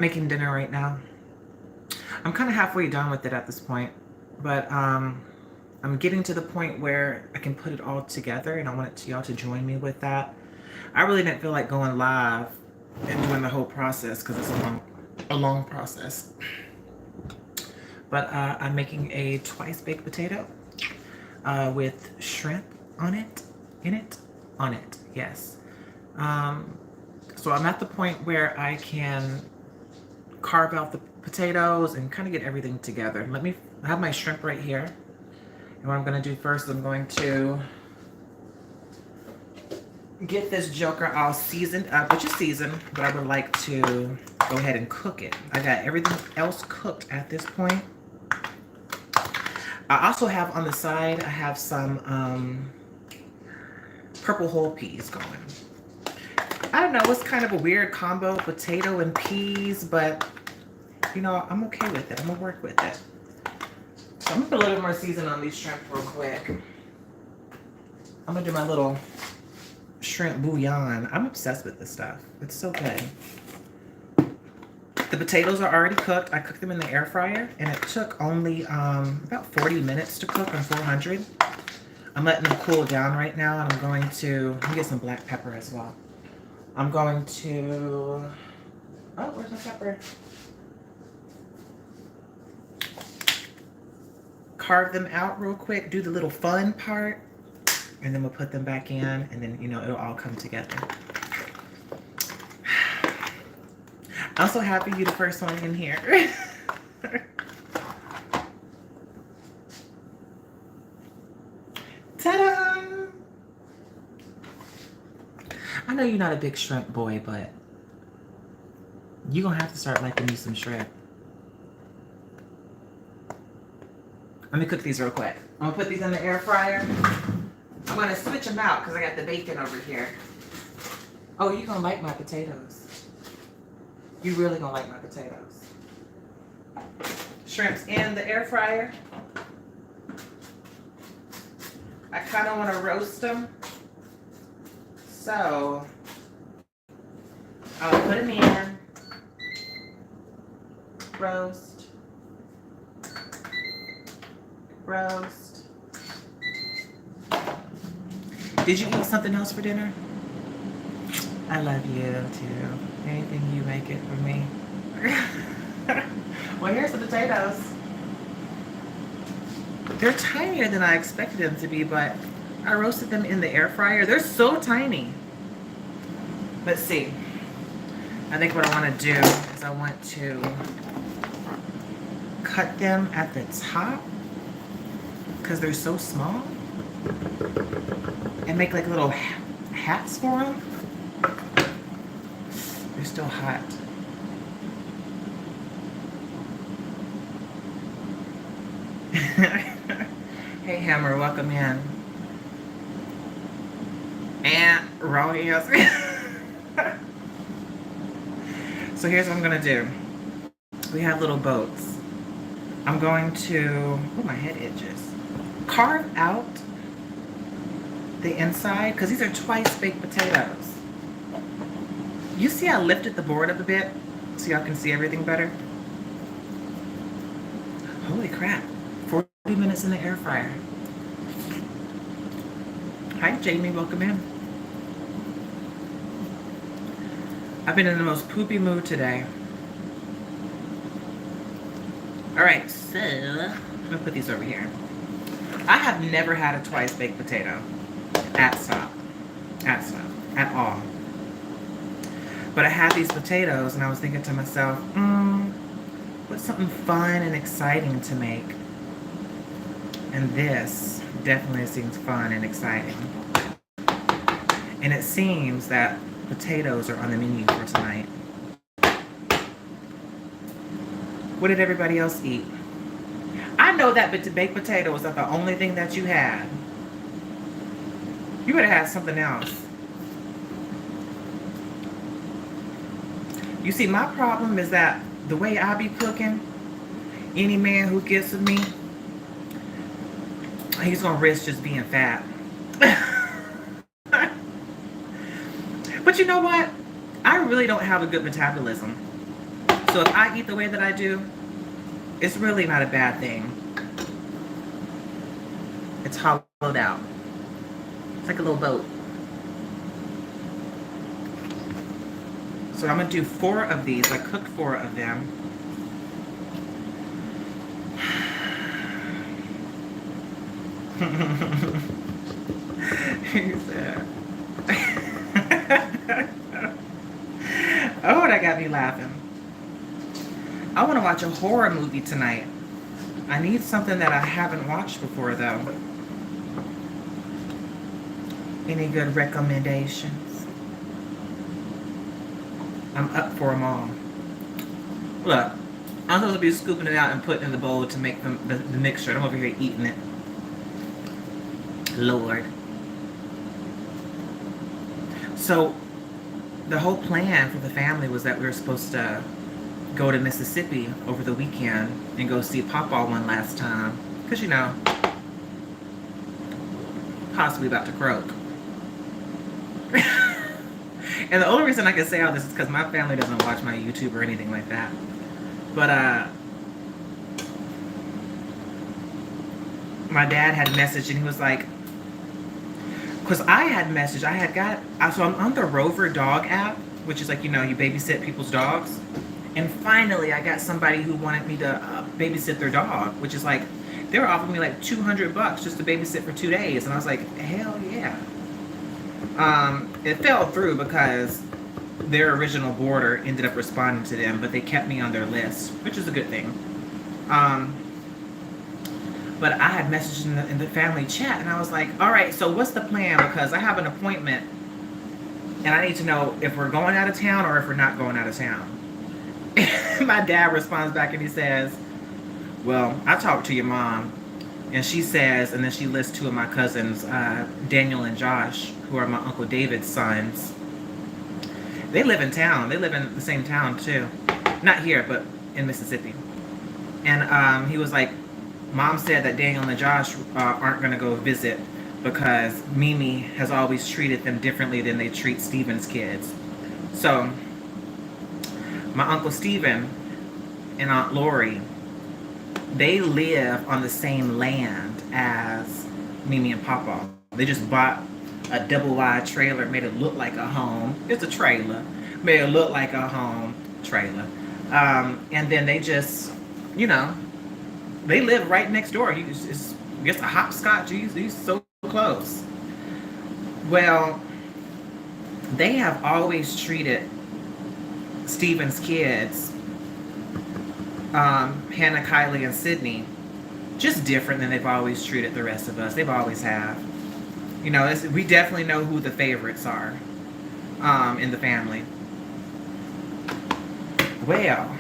making dinner right now. I'm kind of halfway done with it at this point, but I'm getting to the point where I can put it all together, and I want y'all to join me with that. I really didn't feel like going live and doing the whole process because it's a long process. But I'm making a twice baked potato with shrimp on it, on it. Yes. So I'm at the point where I can carve out the potatoes and kind of get everything together. I have my shrimp right here. And what I'm going to do first is I'm going to get this joker all seasoned up, which is seasoned, but I would like to go ahead and cook it. I got everything else cooked at this point. I also have on the side, I have some purple whole peas going. I don't know, it's kind of a weird combo, potato and peas, but you know, I'm okay with it. I'm gonna work with it. So I'm gonna put a little bit more seasoning on these shrimp real quick. I'm gonna do my little shrimp bouillon. I'm obsessed with this stuff. It's so good. The potatoes are already cooked. I cooked them in the air fryer, and it took only about 40 minutes to cook on 400. I'm letting them cool down right now, and I'm going to get some black pepper as well. I'm going to, oh, where's my pepper? Carve them out real quick, do the little fun part, and then we'll put them back in, and then, you know, it'll all come together. I'm so happy you're the first one in here. Ta-da! I know you're not a big shrimp boy, but you're going to have to start liking me some shrimp. Let me cook these real quick. I'm going to put these in the air fryer. I'm going to switch them out because I got the bacon over here. Oh, you're going to like my potatoes. You really going to like my potatoes. Shrimps in the air fryer. I kind of want to roast them. So, I'll put them in. Roast. Roast. Did you eat something else for dinner? I love you too. Anything you make it for me. Well, here's the potatoes. They're tinier than I expected them to be, but I roasted them in the air fryer. They're so tiny. Let's see. I think what I want to do is I want to cut them at the top because they're so small and make like little hats for them. They're still hot. Hey Hammer, welcome in. And raw ears. So here's what I'm gonna do. We have little boats. I'm going to, oh, my head itches. Carve out the inside, because these are twice baked potatoes. You see I lifted the board up a bit so y'all can see everything better? Holy crap. 40 minutes in the air fryer. Hi Jamie, welcome in. I've been in the most poopy mood today. Alright, so I'm gonna put these over here. I have never had a twice baked potato at all. But I had these potatoes and I was thinking to myself, what's something fun and exciting to make? And this definitely seems fun and exciting. And it seems that potatoes are on the menu for tonight. What did everybody else eat? I know that baked potato was not the only thing that you had. You better have something else. You see, my problem is that the way I be cooking, any man who gets with me, he's gonna risk just being fat. But you know what? I really don't have a good metabolism. So if I eat the way that I do, it's really not a bad thing. It's hollowed out. It's like a little boat. So I'm gonna do 4 of these. I cooked 4 of them. He said, oh, that got me laughing. I want to watch a horror movie tonight. I need something that I haven't watched before, though. Any good recommendations? I'm up for them all. Look, I'm supposed to be scooping it out and putting it in the bowl to make the mixture. I'm over here eating it. Lord. So, the whole plan for the family was that we were supposed to go to Mississippi over the weekend and go see Pawpaw one last time. Because, you know, possibly about to croak. And the only reason I can say all this is because my family doesn't watch my YouTube or anything like that. But, my dad had messaged and he was like, because I had messaged, so I'm on the Rover Dog app, which is like, you know, you babysit people's dogs. And finally, I got somebody who wanted me to babysit their dog, which is like, they were offering me like $200 just to babysit for 2 days. And I was like, hell yeah. It fell through because their original boarder ended up responding to them, but they kept me on their list, which is a good thing. But I had messaged in the family chat, and I was like, all right, so what's the plan? Because I have an appointment, and I need to know if we're going out of town or if we're not going out of town. My dad responds back, and he says, well, I talked to your mom, and she says, and then she lists 2 of my cousins, Daniel and Josh, who are my Uncle David's sons. They live in town. They live in the same town, too. Not here, but in Mississippi. And he was like, Mom said that Daniel and Josh aren't going to go visit because Mimi has always treated them differently than they treat Steven's kids. So, my Uncle Steven and Aunt Lori, they live on the same land as Mimi and Pawpaw. They just bought a double-wide trailer, made it look like a home. It's a trailer. Made it look like a home trailer. And then they just, you know, they live right next door. It's just a hopscotch. He's so close. Well, they have always treated Steven's kids, Hannah, Kylie, and Sydney, just different than they've always treated the rest of us. They've always have. You know, we definitely know who the favorites are in the family. Well,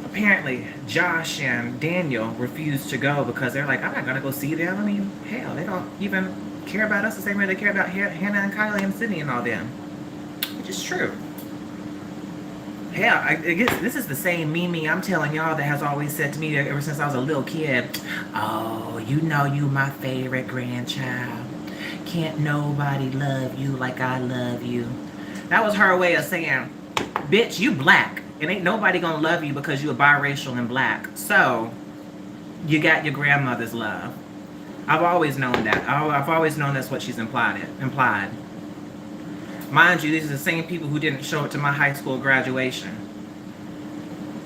apparently Josh and Daniel refused to go because they're like, I'm not going to go see them. I mean, hell, they don't even care about us the same way they care about Hannah and Kylie and Sydney and all them. Which is true. Hell, I guess this is the same Mimi I'm telling y'all that has always said to me ever since I was a little kid, oh, you know you my favorite grandchild. Can't nobody love you like I love you. That was her way of saying, bitch, you black. And ain't nobody gonna love you because you're biracial and black. So, you got your grandmother's love. I've always known that. I've always known that's what she's implied. Mind you, these are the same people who didn't show up to my high school graduation.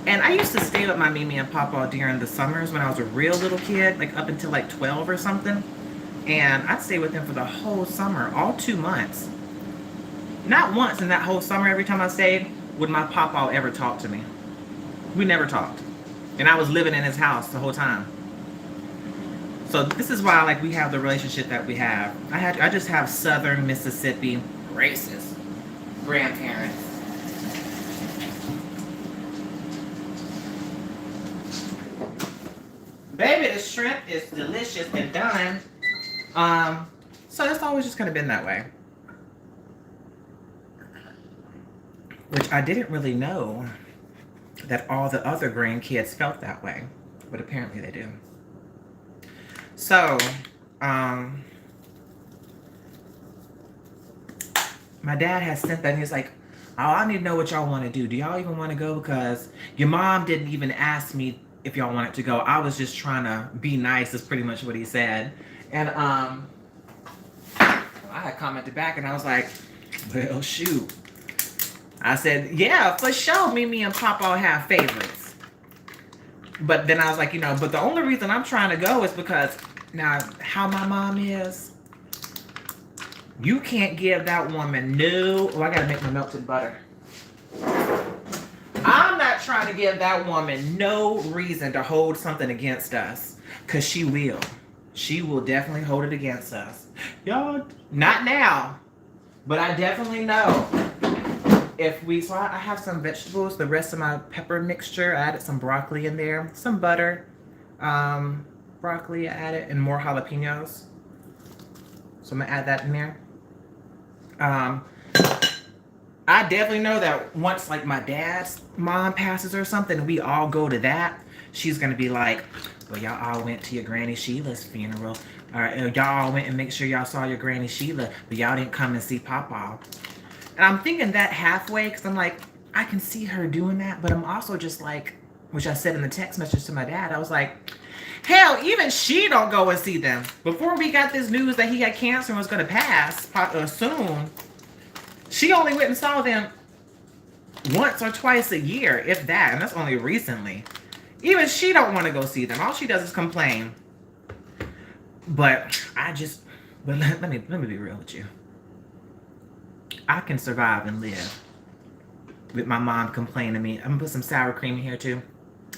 And I used to stay with my Mimi and Pawpaw during the summers when I was a real little kid, like up until like 12 or something. And I'd stay with them for the whole summer, all 2 months. Not once in that whole summer, every time I stayed, would my Pawpaw ever talk to me. We never talked. And I was living in his house the whole time. So this is why, like, we have the relationship that we have. I just have Southern Mississippi racist grandparents. Baby, the shrimp is delicious and done. So it's always just kind of been that way. Which I didn't really know that all the other grandkids felt that way. But apparently they do. So, my dad has sent that and he's like, Oh, I need to know what y'all want to do. Do y'all even want to go? Because your mom didn't even ask me if y'all wanted to go. I was just trying to be nice, is pretty much what he said. And I had commented back and I was like, well, shoot. I said, yeah, for sure, Mimi and Papa have favorites. But then I was like, but the only reason I'm trying to go is because now how my mom is, you can't give that woman no. Oh, I gotta make my melted butter. I'm not trying to give that woman no reason to hold something against us, because she will. She will definitely hold it against us. Y'all, not now, but I definitely know if we, so I have some vegetables, the rest of my pepper mixture. I added some broccoli in there, some butter, broccoli I added, and more jalapenos. So I'm gonna add that in there. I definitely know that once like my dad's mom passes or something, we all go to that, she's gonna be like, well, y'all all went to your Granny Sheila's funeral. All right, y'all all went and make sure y'all saw your Granny Sheila, but y'all didn't come and see Papa. And I'm thinking that halfway, because I'm like, I can see her doing that, but I'm also just like, which I said in the text message to my dad, I was like, hell, even she don't go and see them. Before we got this news that he had cancer and was going to pass soon, she only went and saw them once or twice a year, if that, and that's only recently. Even she don't want to go see them. All she does is complain. But let me be real with you. I can survive and live with my mom complaining to me. I'm gonna put some sour cream in here too.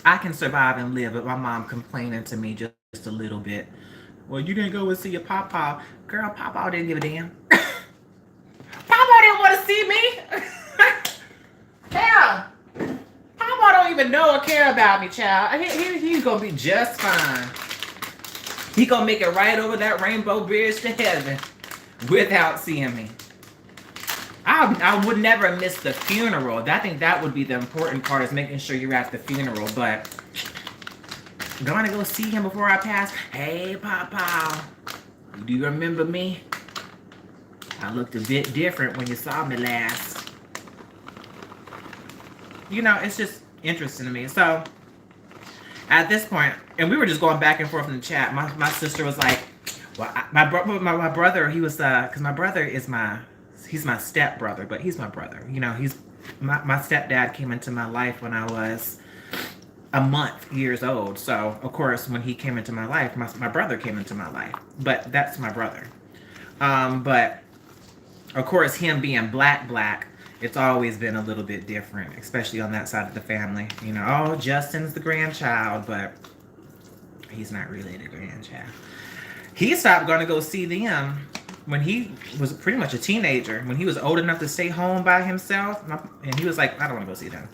I can survive and live with my mom complaining to me just a little bit. Well, you didn't go and see your Papa. Girl, Papa didn't give a damn. Papa didn't want to see me. Yeah. Papa don't even know or care about me, child. He's gonna be just fine. He gonna make it right over that rainbow bridge to heaven without seeing me. I would never miss the funeral. I think that would be the important part, is making sure you're at the funeral. But going to go see him before I pass. Hey, Papa, do you remember me? I looked a bit different when you saw me last. It's just interesting to me. So at this point, and we were just going back and forth in the chat. My sister was like, well, my brother, he was, because my brother is he's my step brother, but he's my brother. He's my stepdad came into my life when I was a month years old. So of course, when he came into my life, my brother came into my life. But that's my brother. But of course, him being black, it's always been a little bit different, especially on that side of the family. Oh, Justin's the grandchild, but he's not really the grandchild. He stopped going to go see them when he was pretty much a teenager, when he was old enough to stay home by himself, and he was like, I don't want to go see them.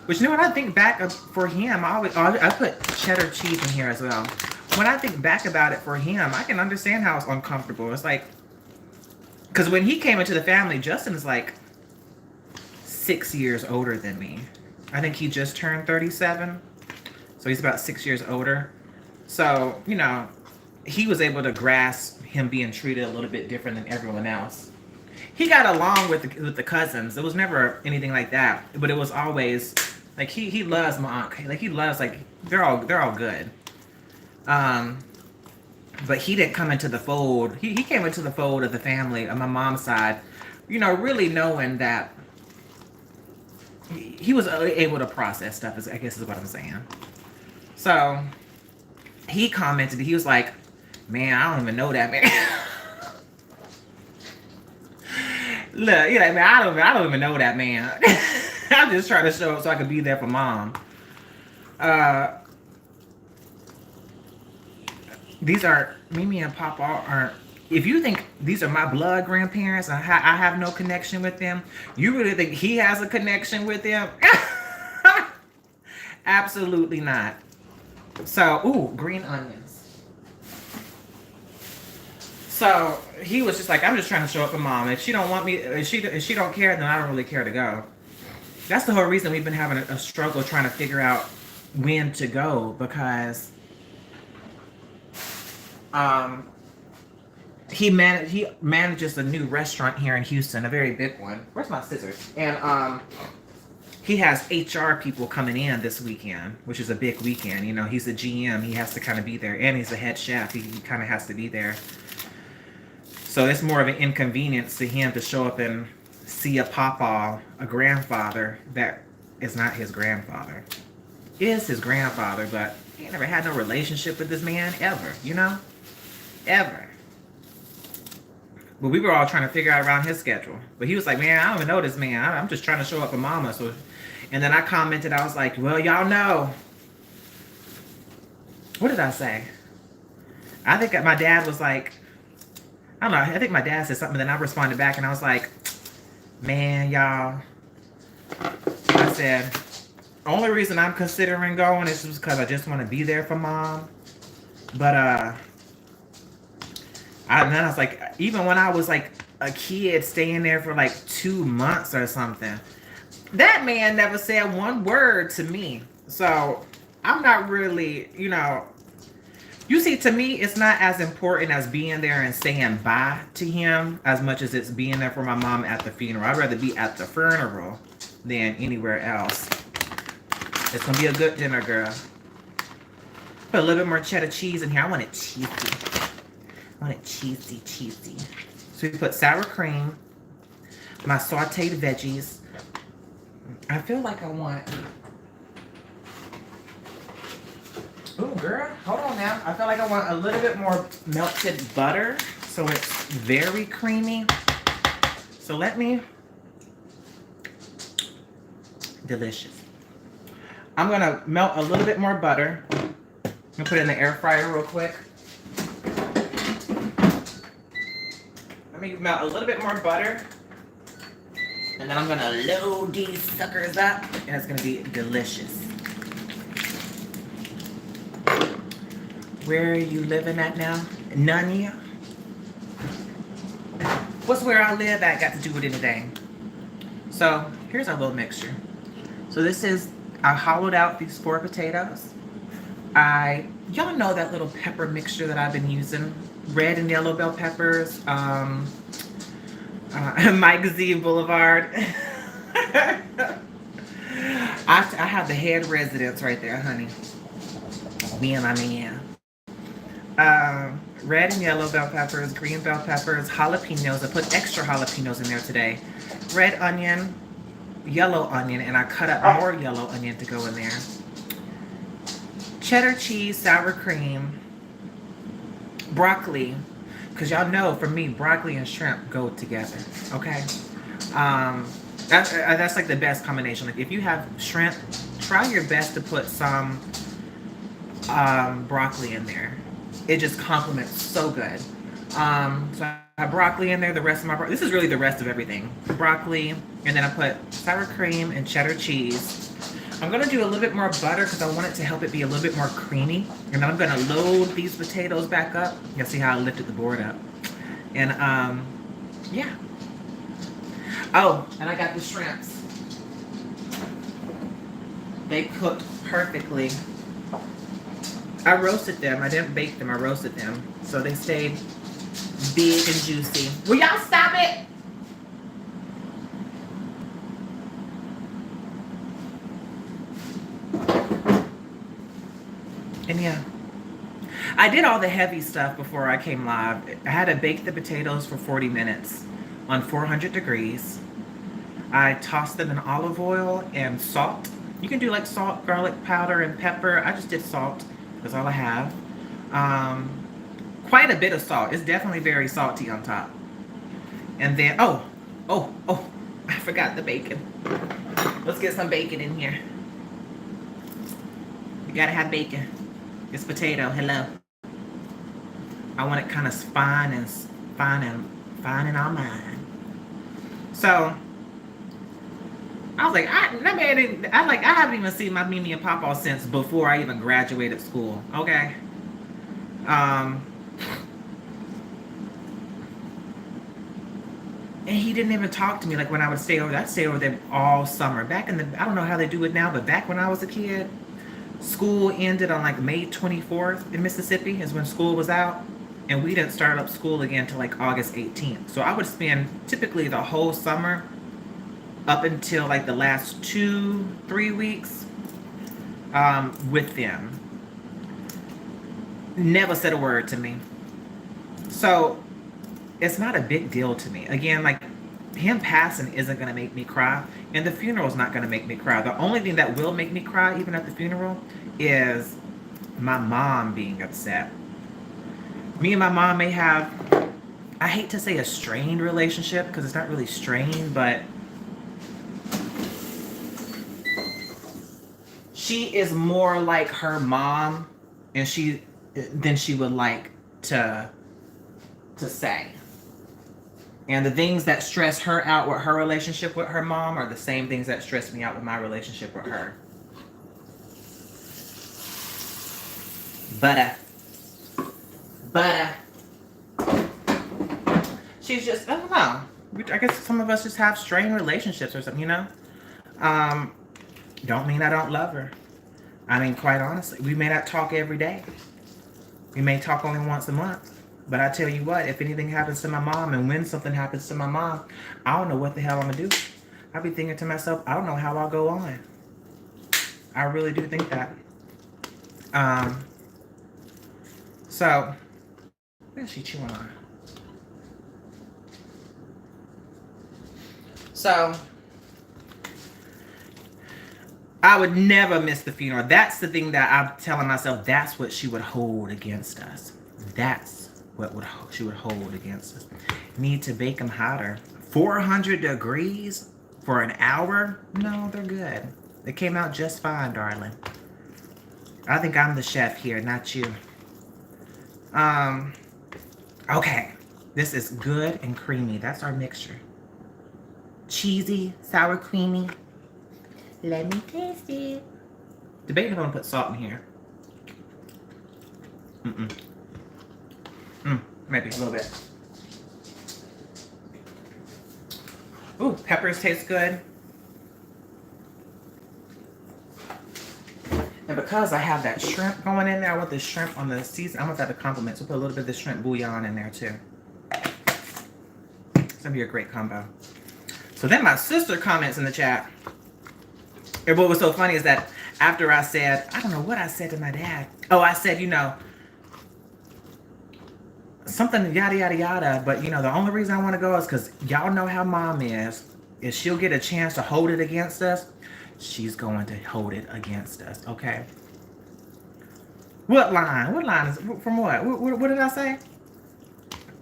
Which, what I think back for him, I put cheddar cheese in here as well. When I think back about it for him, I can understand how it's uncomfortable. It's like, because when he came into the family, Justin is like 6 years older than me. I think he just turned 37. So he's about 6 years older. So, he was able to grasp him being treated a little bit different than everyone else. He got along with the cousins. It was never anything like that. But it was always like he loves my aunt. Like he loves, like, they're all good. But he didn't come into the fold. He came into the fold of the family on my mom's side, really knowing that he was able to process stuff, I guess is what I'm saying. So he commented, he was like, man, I don't even know that man. Look, man, I don't even know that man. I'm just trying to show up so I can be there for mom. These are, Mimi and Papa aren't, if you think these are my blood grandparents and I have no connection with them, you really think he has a connection with them? Absolutely not. So, ooh, green onions. So he was just like, I'm just trying to show up for mom. If she don't want me, if she don't care, then I don't really care to go. That's the whole reason we've been having a struggle trying to figure out when to go, because he manages a new restaurant here in Houston, a very big one. Where's my scissors? And he has HR people coming in this weekend, which is a big weekend. You know, he's a GM. He has to kind of be there. And he's the head chef. He kind of has to be there. So it's more of an inconvenience to him to show up and see a papa, a grandfather that is not his grandfather. Is his grandfather, but he never had no relationship with this man ever, you know? Ever. But we were all trying to figure out around his schedule. But he was like, man, I don't even know this man. I'm just trying to show up for mama. So, and then I commented, I was like, well, y'all know. What did I say? I think my dad was like, I don't know. I think my dad said something. Then I responded back and I was like, man, y'all. I said, only reason I'm considering going is just because I just want to be there for mom. But, and then I was like, even when I was like a kid staying there for like 2 months or something, that man never said one word to me. So I'm not really, you know, you see, to me, it's not as important as being there and saying bye to him as much as it's being there for my mom at the funeral. I'd rather be at the funeral than anywhere else. It's going to be a good dinner, girl. Put a little bit more cheddar cheese in here. I want it cheesy. I want it cheesy, cheesy. So we put sour cream, my sauteed veggies. I feel like I want... Ooh, girl, hold on now. I feel like I want a little bit more melted butter so it's very creamy. So let me... Delicious. I'm going to melt a little bit more butter. I'm going to put it in the air fryer real quick. Let me melt a little bit more butter. And then I'm going to load these suckers up. And it's going to be delicious. Where are you living at now? Nunya? What's where I live at got to do with anything? So here's our little mixture. So this is, I hollowed out these 4 potatoes. Y'all know that little pepper mixture that I've been using. Red and yellow bell peppers. Mike Z Boulevard. I have the head residence right there, honey. Me and my man. Red and yellow bell peppers, green bell peppers, jalapenos. I put extra jalapenos in there today. Red onion, yellow onion, and I cut up more yellow onion to go in there. Cheddar cheese, sour cream, broccoli, because y'all know for me, broccoli and shrimp go together, okay? That's like the best combination. Like if you have shrimp, try your best to put some broccoli in there. It just complements so good. So I have broccoli in there, the rest of my this is really the rest of everything. Broccoli, and then I put sour cream and cheddar cheese. I'm gonna do a little bit more butter because I want it to help it be a little bit more creamy. And then I'm gonna load these potatoes back up. You'll see how I lifted the board up. And yeah. Oh, and I got the shrimps. They cooked perfectly. I roasted them. I didn't bake them. I roasted them. So they stayed big and juicy. Will y'all stop it? And yeah. I did all the heavy stuff before I came live. I had to bake the potatoes for 40 minutes on 400 degrees. I tossed them in olive oil and salt. You can do like salt, garlic powder, and pepper. I just did salt. That's all I have. Quite a bit of salt. It's definitely very salty on top. And then, oh, I forgot the bacon. Let's get some bacon in here. You gotta have bacon. It's potato, hello. I want it kind of fine in our mind. So, I was like, I haven't even seen my Mimi and Papa since before I even graduated school. Okay. And he didn't even talk to me like when I would stay over there. I'd stay over there all summer. Back in the, I don't know how they do it now, but back when I was a kid, school ended on like May 24th in Mississippi is when school was out. and we didn't start up school again till like August 18th. So I would spend typically the whole summer up until like the last 2-3 weeks with them. Never said a word to me. So it's not a big deal to me. Again, like, him passing isn't going to make me cry, and the funeral is not going to make me cry. The only thing that will make me cry, even at the funeral, is my mom being upset. Me and my mom may have, I hate to say a strained relationship, because it's not really strained, but she is more like her mom, and than she would like to say. And the things that stress her out with her relationship with her mom are the same things that stress me out with my relationship with her. But she's just, I don't know. I guess some of us just have strained relationships or something, you know? Don't mean I don't love her. I mean, quite honestly, we may not talk every day. We may talk only once a month. But I tell you what, if anything happens to my mom, and when something happens to my mom, I don't know what the hell I'm going to do. I'll be thinking to myself, I don't know how I'll go on. I really do think that. So, what is she chewing on? So, I would never miss the funeral. That's the thing that I'm telling myself, that's what she would hold against us. That's what she would hold against us. Need to bake them hotter. 400 degrees for an hour? No, they're good. They came out just fine, darling. I think I'm the chef here, not you. Okay. This is good and creamy. That's our mixture. Cheesy, sour, creamy. Let me taste it. Debating if I'm gonna put salt in here. Maybe a little bit. Ooh, peppers taste good. And because I have that shrimp going in there, I want the shrimp on the season. I want that to complement. So put a little bit of the shrimp bouillon in there too. It's gonna be a great combo. So then my sister comments in the chat. And what was so funny is that after I said, I don't know what I said to my dad. Oh, I said, you know, something yada yada yada, but you know, the only reason I want to go is because y'all know how mom is. If she'll get a chance to hold it against us, she's going to hold it against us, okay? What line? What line is from what? What did I say?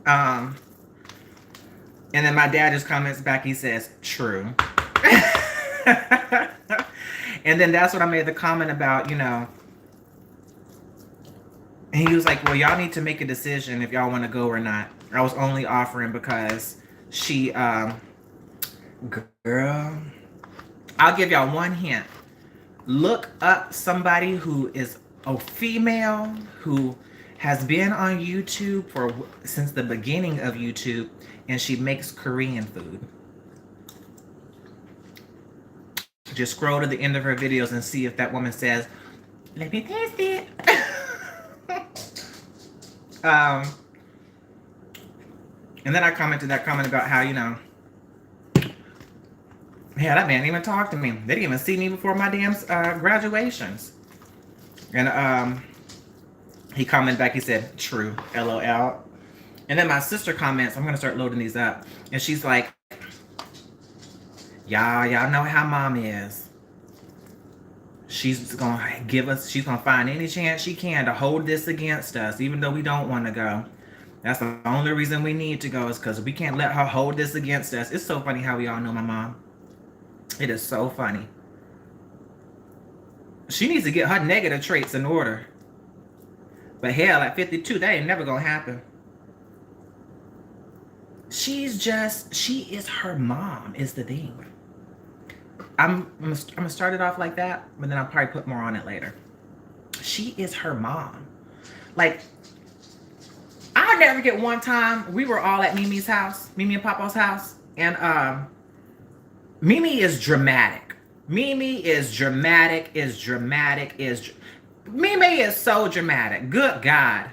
And then my dad just comments back, he says, true. And then that's what I made the comment about, you know. And he was like, well, y'all need to make a decision if y'all want to go or not. I was only offering because she, girl, I'll give y'all one hint. Look up somebody who is a female who has been on YouTube since the beginning of YouTube, and she makes Korean food. Just scroll to the end of her videos and see if that woman says, let me taste it. And then I commented that comment about how, you know, yeah, that man didn't even talk to me. They didn't even see me before my damn graduations. And he commented back, he said, true, LOL. And then my sister comments, I'm going to start loading these up. And she's like, y'all know how mom is. She's going to find any chance she can to hold this against us, even though we don't want to go. That's the only reason we need to go, is because we can't let her hold this against us. It's so funny how we all know my mom. It is so funny. She needs to get her negative traits in order. But hell, at 52, that ain't never going to happen. She is her mom, is the thing. I'm gonna start it off like that, but then I'll probably put more on it later. She is her mom. Like, I'll never get one time, we were all at Mimi's house, Mimi and Papa's house, and Mimi is dramatic. Mimi is so dramatic. Good God.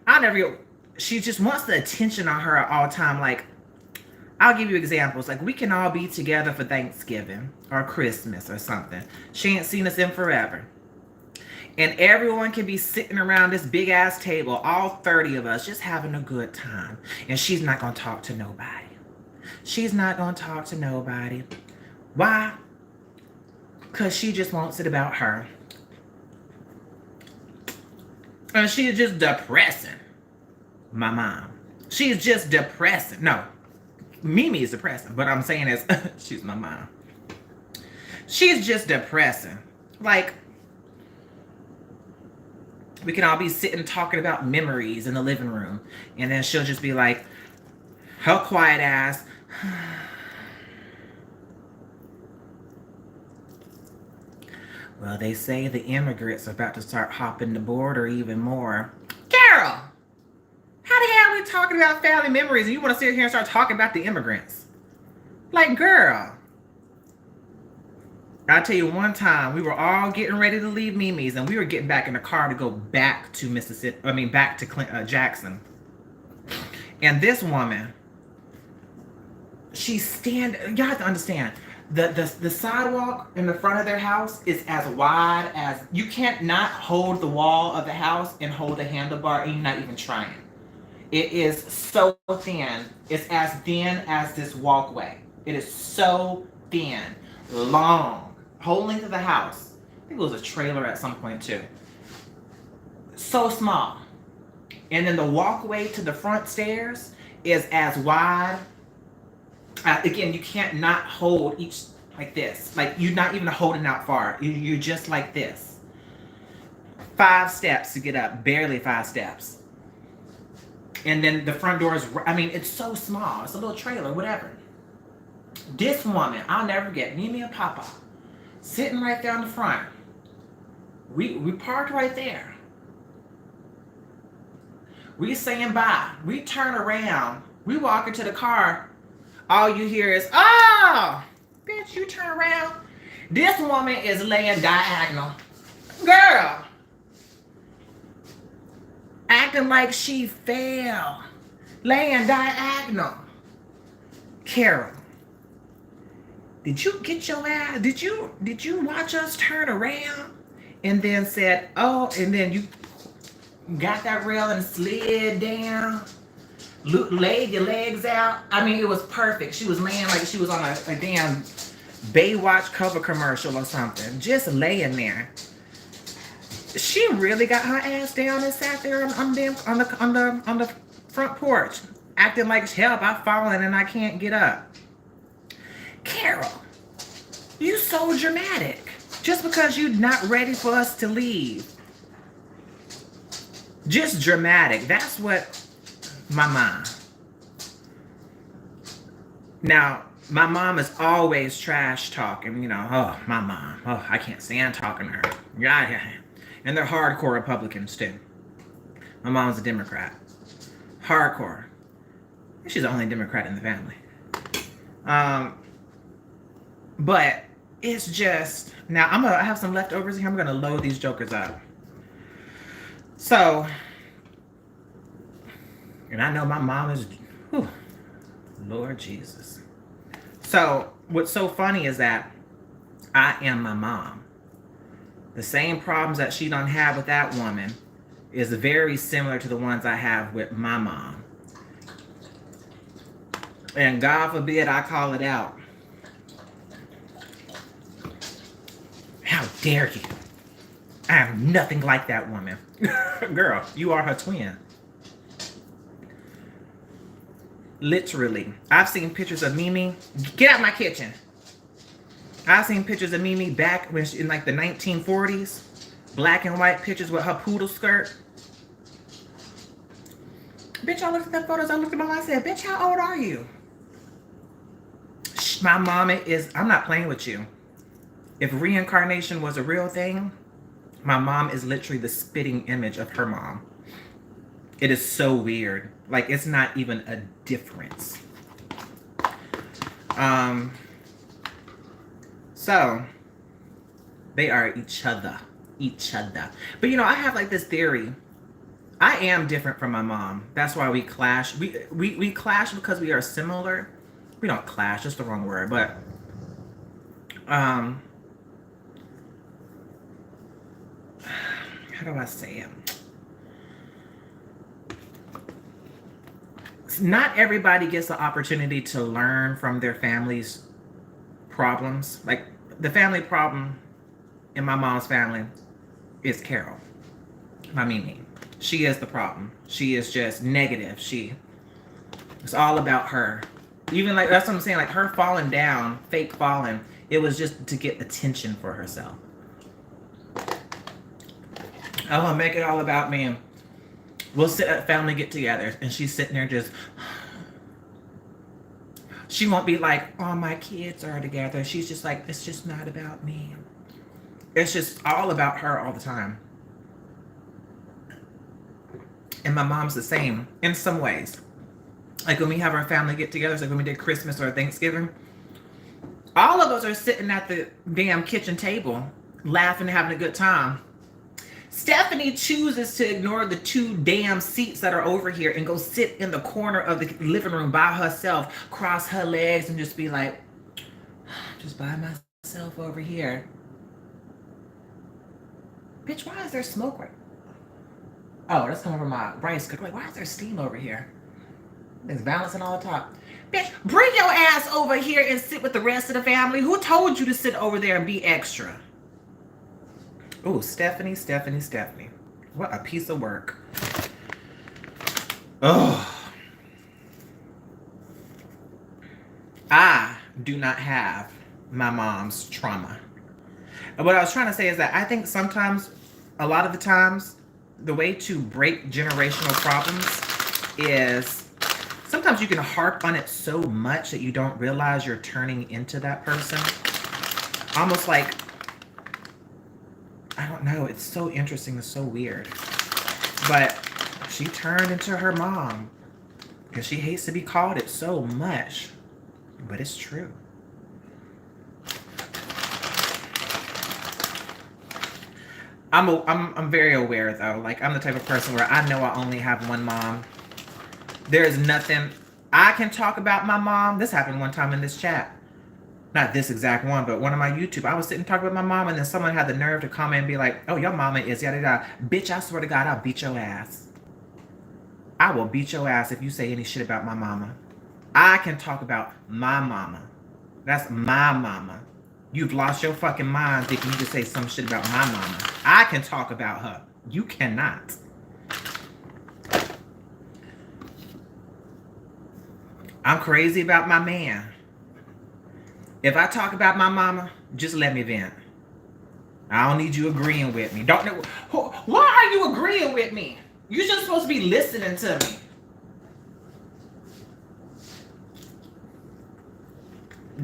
I'll never get, she just wants the attention on her at all time. Like, I'll give you examples. Like, we can all be together for Thanksgiving or Christmas or something. She ain't seen us in forever. And everyone can be sitting around this big ass table, all 30 of us, just having a good time. And she's not going to talk to nobody. She's not going to talk to nobody. Why? Because she just wants it about her. And she's just depressing. My mom. She's just depressing. No, Mimi is depressing. But I'm saying is, she's my mom. She's just depressing. Like, we can all be sitting talking about memories in the living room. And then she'll just be like, her quiet ass. Well, they say the immigrants are about to start hopping the border even more. Carol! How the hell are we talking about family memories and you want to sit here and start talking about the immigrants? Like, girl. I'll tell you one time, we were all getting ready to leave Mimi's and we were getting back in the car to go back to Mississippi. I mean, back to Jackson. And this woman, y'all have to understand, the sidewalk in the front of their house is as wide as, you can't not hold the wall of the house and hold a handlebar and you're not even trying. It is so thin. It's as thin as this walkway. It is so thin, long, whole length of the house. I think it was a trailer at some point too. So small. And then the walkway to the front stairs is as wide. Again, you can't not hold each like this. Like, you're not even holding out far. You're just like this. 5 steps to get up. Barely 5 steps. And then the front door is, I mean, it's so small. It's a little trailer, whatever. This woman, I'll never forget, Mimi and Papa, sitting right there in the front. We parked right there. We saying bye. We turn around. We walk into the car. All you hear is, oh, bitch, you turn around. This woman is laying diagonal. Girl. Acting like she fell. Laying diagonal. Carol. Did you get your ass? Did you watch us turn around? And then said, oh, and then you got that rail and slid down. Laid your legs out. I mean, it was perfect. She was laying like she was on a damn Baywatch cover commercial or something. Just laying there. She really got her ass down and sat there on the front porch, acting like, help, I've fallen and I can't get up. Carol, you so dramatic. Just because you're not ready for us to leave. Just dramatic. That's what my mom. Now, my mom is always trash talking, you know, oh, my mom. Oh, I can't stand talking to her. Yeah. And they're hardcore Republicans too. My mom's a Democrat. Hardcore. She's the only Democrat in the family. But it's just, now I have some leftovers here. I'm gonna load these jokers up. So, and I know my mom is, whew, Lord Jesus. So, what's so funny is that I am my mom. The same problems that she don't have with that woman is very similar to the ones I have with my mom. And God forbid I call it out. How dare you? I am nothing like that woman. Girl, you are her twin. Literally. I've seen pictures of Mimi. Get out of my kitchen. I've seen pictures of Mimi back when in like the 1940s. Black and white pictures with her poodle skirt. Bitch, I looked at the photos. I looked at my mom. I said, bitch, how old are you? My mama is, I'm not playing with you. If reincarnation was a real thing, my mom is literally the spitting image of her mom. It is so weird. Like, it's not even a difference. So, they are each other. But, you know, I have like this theory I am different from my mom. That's why we clash. We clash because we are similar. We don't clash, that's the wrong word, but um how do I say it? Not everybody gets the opportunity to learn from their family's problems. Like the family problem in my mom's family is Carol. I mean me. She is the problem. She is just negative. It's all about her. Even like that's what I'm saying, like her falling down, fake falling, it was just to get attention for herself. I want to make it all about me. We'll sit at family get together and she's sitting there just she won't be like, all my kids are together. She's just like, it's just not about me. It's just all about her all the time. And my mom's the same in some ways. Like when we have our family get together, like when we did Christmas or Thanksgiving, all of us are sitting at the damn kitchen table, laughing and having a good time. Stephanie chooses to ignore the 2 damn seats that are over here and go sit in the corner of the living room by herself, cross her legs and just be like, just by myself over here. Bitch, why is there smoke right? Oh, that's coming from my rice cooker. Like, why is there steam over here? It's balancing all the top. Bitch, bring your ass over here and sit with the rest of the family. Who told you to sit over there and be extra? Oh, Stephanie. What a piece of work. Oh. I do not have my mom's trauma. And what I was trying to say is that I think sometimes, a lot of the times, the way to break generational problems is sometimes you can harp on it so much that you don't realize you're turning into that person. Almost like, I don't know, it's so interesting, it's so weird. But she turned into her mom because she hates to be called it so much. But it's true. I'm very aware though. Like I'm the type of person where I know I only have one mom. There's nothing I can talk about my mom. This happened one time in this chat. Not this exact one, but one of my YouTube. I was sitting talking about my mom, and then someone had the nerve to comment and be like, "Oh, your mama is yada yada." Bitch, I swear to God, I'll beat your ass. I will beat your ass if you say any shit about my mama. I can talk about my mama. That's my mama. You've lost your fucking mind thinking you can say some shit about my mama. I can talk about her. You cannot. I'm crazy about my man. If I talk about my mama, just let me vent. I don't need you agreeing with me. Don't know. Why are you agreeing with me? You're just supposed to be listening to me.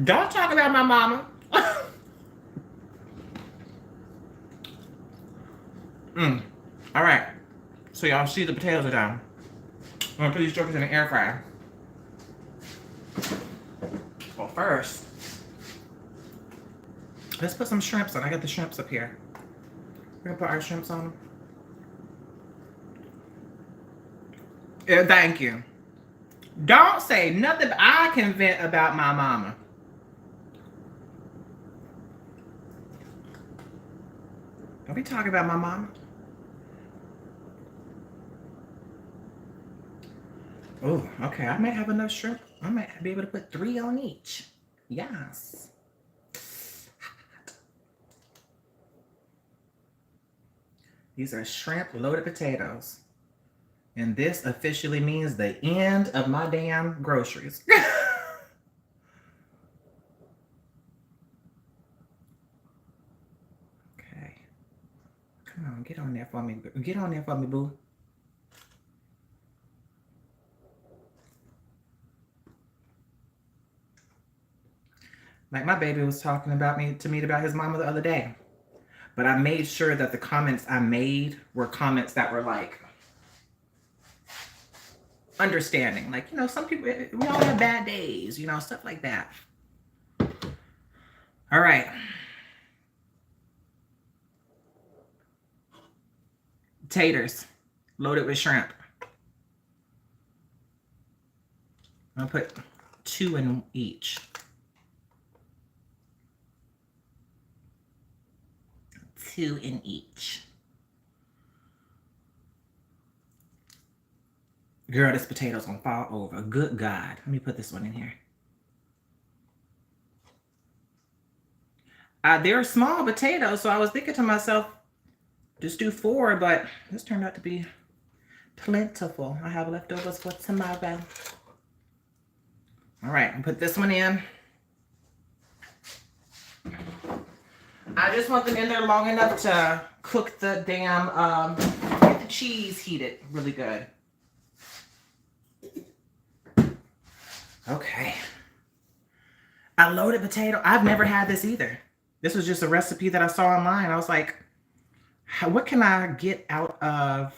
Don't talk about my mama. All right. So y'all see the potatoes are done. I'm gonna put these jokers in the air fryer. Well, first, let's put some shrimps on. I got the shrimps up here. We're gonna put our shrimps on them. Yeah, thank you. Don't say nothing. I can vent about my mama. Don't be talking about my mama. Oh, okay. I might have enough shrimp. I might be able to put 3 on each. Yes. These are shrimp loaded potatoes. And this officially means the end of my damn groceries. Okay. Come on, get on there for me. Get on there for me, boo. Like my baby was talking about me to me about his mama the other day. But I made sure that the comments I made were comments that were like understanding. Like, you know, some people, we all have bad days, you know, stuff like that. All right. Taters. loaded with shrimp. I'll put 2 in each. 2 in each. Girl, this potato's gonna fall over. Good God. Let me put this one in here. They're small potatoes, so I was thinking to myself, just do 4, but this turned out to be plentiful. I have leftovers for tomorrow. All right, I'll put this one in. I just want them in there long enough to cook the damn, get the cheese heated really good. Okay. A loaded potato. I've never had this either. This was just a recipe that I saw online. I was like, what can I get out of?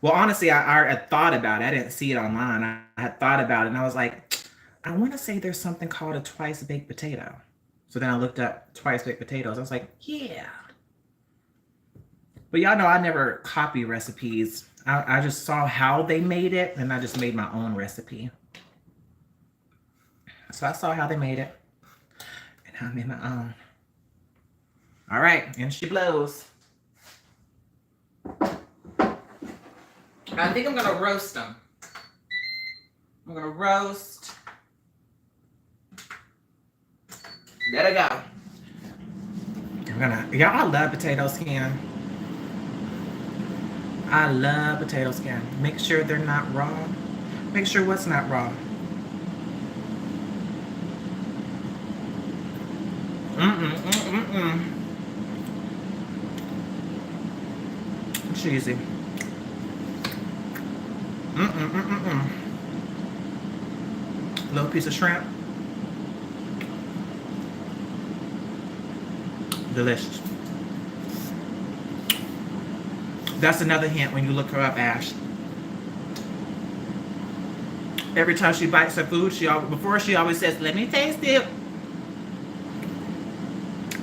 Well, honestly, I had thought about it. I didn't see it online. I had thought about it, and I was like, I want to say there's something called a twice baked potato. So then I looked up twice baked potatoes. I was like, yeah. But y'all know I never copy recipes. I just saw how they made it, and I just made my own recipe. So I saw how they made it, and I made my own. All right, and she blows. I think I'm gonna roast them. I'm gonna roast. Let it go. Y'all, I love potato skin. I love potato skin. Make sure they're not raw. Make sure what's not raw. Cheesy. Little piece of shrimp. Delicious. That's another hint when you look her up, Ash. Every time she bites her food, she always says, "Let me taste it."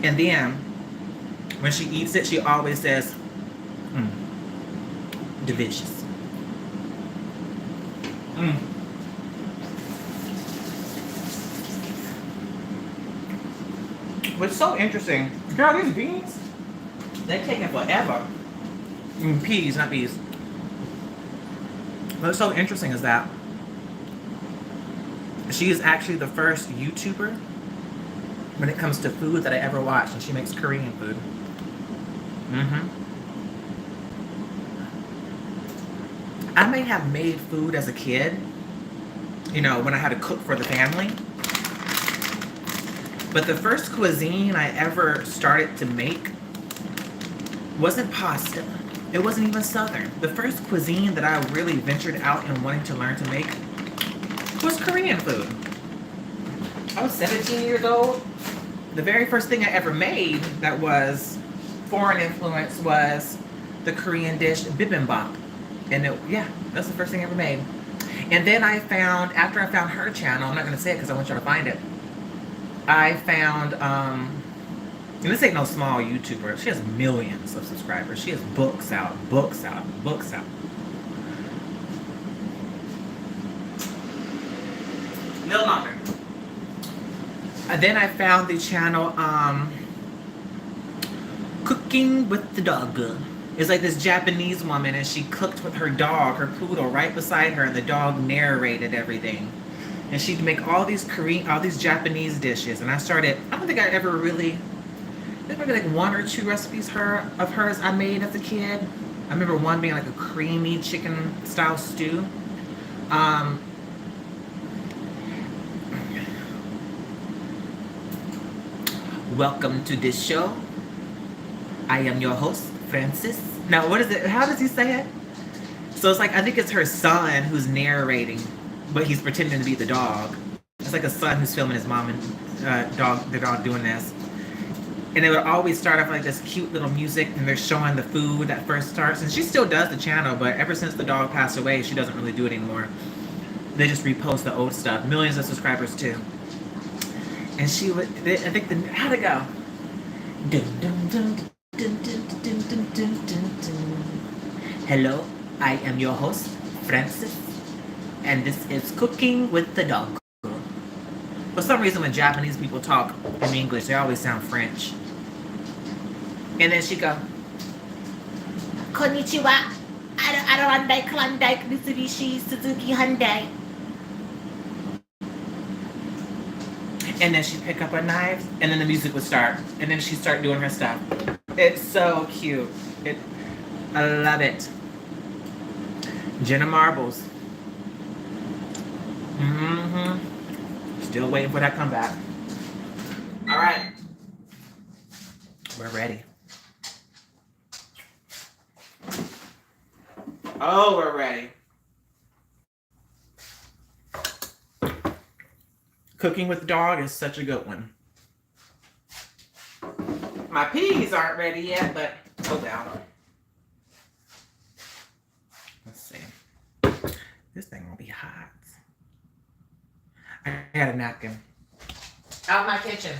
And then when she eats it, she always says, delicious. What's so interesting, girl, these beans, they're taking forever. Peas, not bees. What's so interesting is that she is actually the first YouTuber when it comes to food that I ever watched, and she makes Korean food. I may have made food as a kid, you know, when I had to cook for the family. But the first cuisine I ever started to make wasn't pasta. It wasn't even Southern. The first cuisine that I really ventured out and wanting to learn to make was Korean food. I was 17 years old. The very first thing I ever made that was foreign influence was the Korean dish bibimbap. And that's the first thing I ever made. And then after I found her channel, I'm not going to say it because I want you to find it. I found, and this ain't no small YouTuber. She has millions of subscribers. She has books out. Little longer. And then I found the channel, Cooking with the Dog. It's like this Japanese woman, and she cooked with her dog, her poodle, right beside her, and the dog narrated everything. And she'd make all these Japanese dishes. And I don't think I ever really, there's maybe like 1 or 2 recipes of hers I made as a kid. I remember one being like a creamy chicken style stew. Welcome to this show. I am your host, Francis. Now, what is it? How does he say it? So it's like, I think it's her son who's narrating, but he's pretending to be the dog. It's like a son who's filming his mom and the dog doing this. And it would always start off like this cute little music, and they're showing the food that first starts. And she still does the channel, but ever since the dog passed away, she doesn't really do it anymore. They just repost the old stuff. Millions of subscribers too. And she would, I think, how'd it go? Dun, dun, dun, dun, dun, dun, dun, dun, dun, dun. Hello, I am your host, Francis, and this is Cooking with the Dog. For some reason, when Japanese people talk in English, they always sound French. And then she go, Konnichiwa, Hyundai, Klondike, Mitsubishi, Suzuki, Hyundai. And then she'd pick up her knives, and then the music would start. And then she'd start doing her stuff. It's so cute. I love it. Jenna Marbles. Still waiting for that comeback. All right. We're ready. Oh, we're ready. Cooking with the dog is such a good one. My peas aren't ready yet, but oh well. Let's see. This thing will be hot. I got a napkin. Out my kitchen.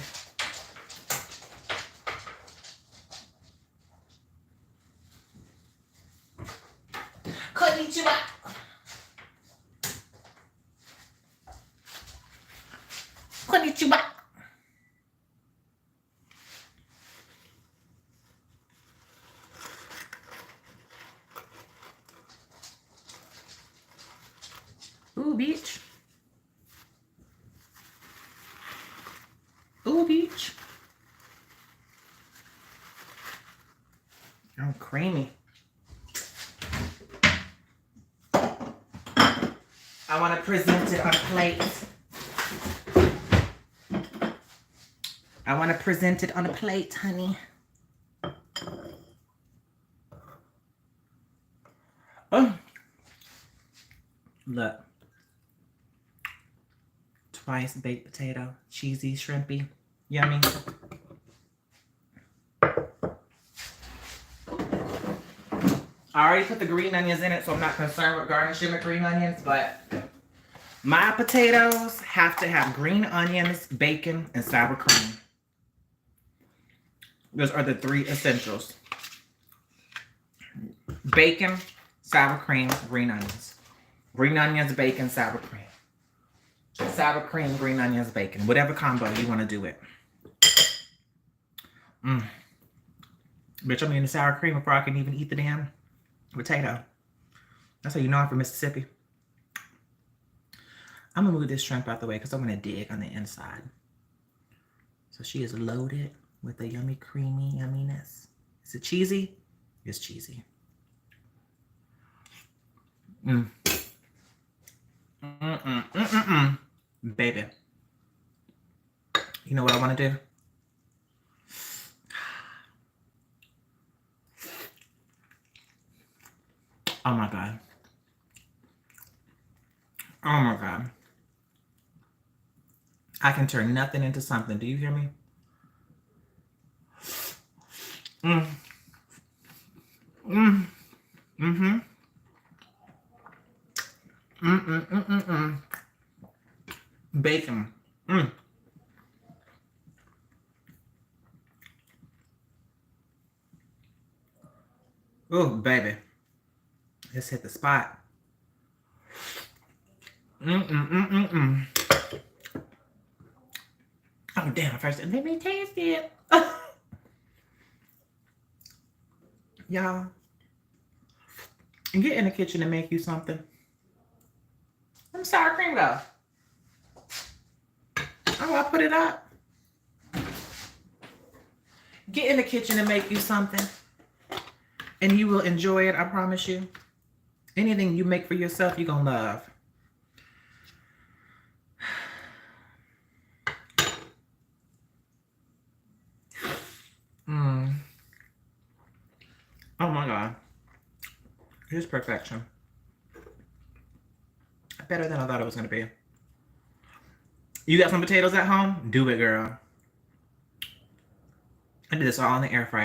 Konnichiwa. Konnichiwa. Ooh, beach. Ooh, beach. Oh, creamy. I want to present it on a plate. I want to present it on a plate, honey. Oh. Look. Twice baked potato, cheesy, shrimpy, yummy. I already put the green onions in it, so I'm not concerned with garnishing with green onions, but my potatoes have to have green onions, bacon, and sour cream. Those are the 3 essentials. Bacon, sour cream, green onions. Green onions, bacon, sour cream. Sour cream, green onions, bacon. Whatever combo you want to do it. Bitch, I'm eating the sour cream before I can even eat the damn potato. That's how you know I'm from Mississippi. I'm going to move this shrimp out the way because I'm going to dig on the inside. So she is loaded with the yummy, creamy yumminess. Is it cheesy? It's cheesy. Baby. You know what I want to do? Oh my God. Oh my God. I can turn nothing into something. Do you hear me? Bacon. Oh, baby. Just hit the spot. Oh, damn. First, let me taste it. Y'all, get in the kitchen and make you something. Some sour cream, though. Oh, I put it up. Get in the kitchen and make you something. And you will enjoy it, I promise you. Anything you make for yourself, you're going to love. Oh my God. Here's perfection. Better than I thought it was going to be. You got some potatoes at home? Do it, girl. I did this all in the air fryer.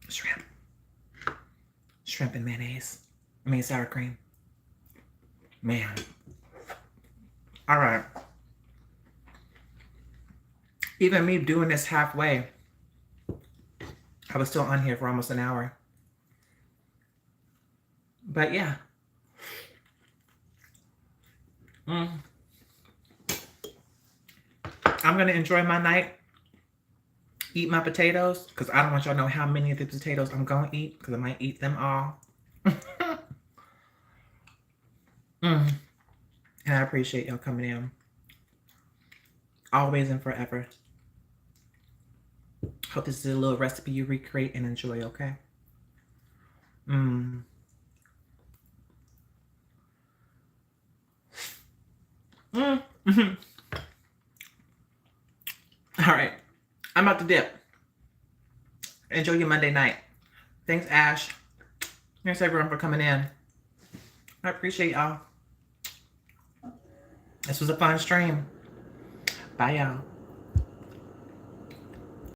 Shrimp. Shrimp and mayonnaise. I mean, sour cream. Man. All right. Even me doing this halfway, I was still on here for almost an hour. But yeah. I'm going to enjoy my night, eat my potatoes, because I don't want y'all to know how many of the potatoes I'm going to eat, because I might eat them all. And I appreciate y'all coming in. Always and forever. Hope this is a little recipe you recreate and enjoy, okay? All right. I'm about to dip. Enjoy your Monday night. Thanks, Ash. Thanks, everyone, for coming in. I appreciate y'all. This was a fun stream. Bye, y'all.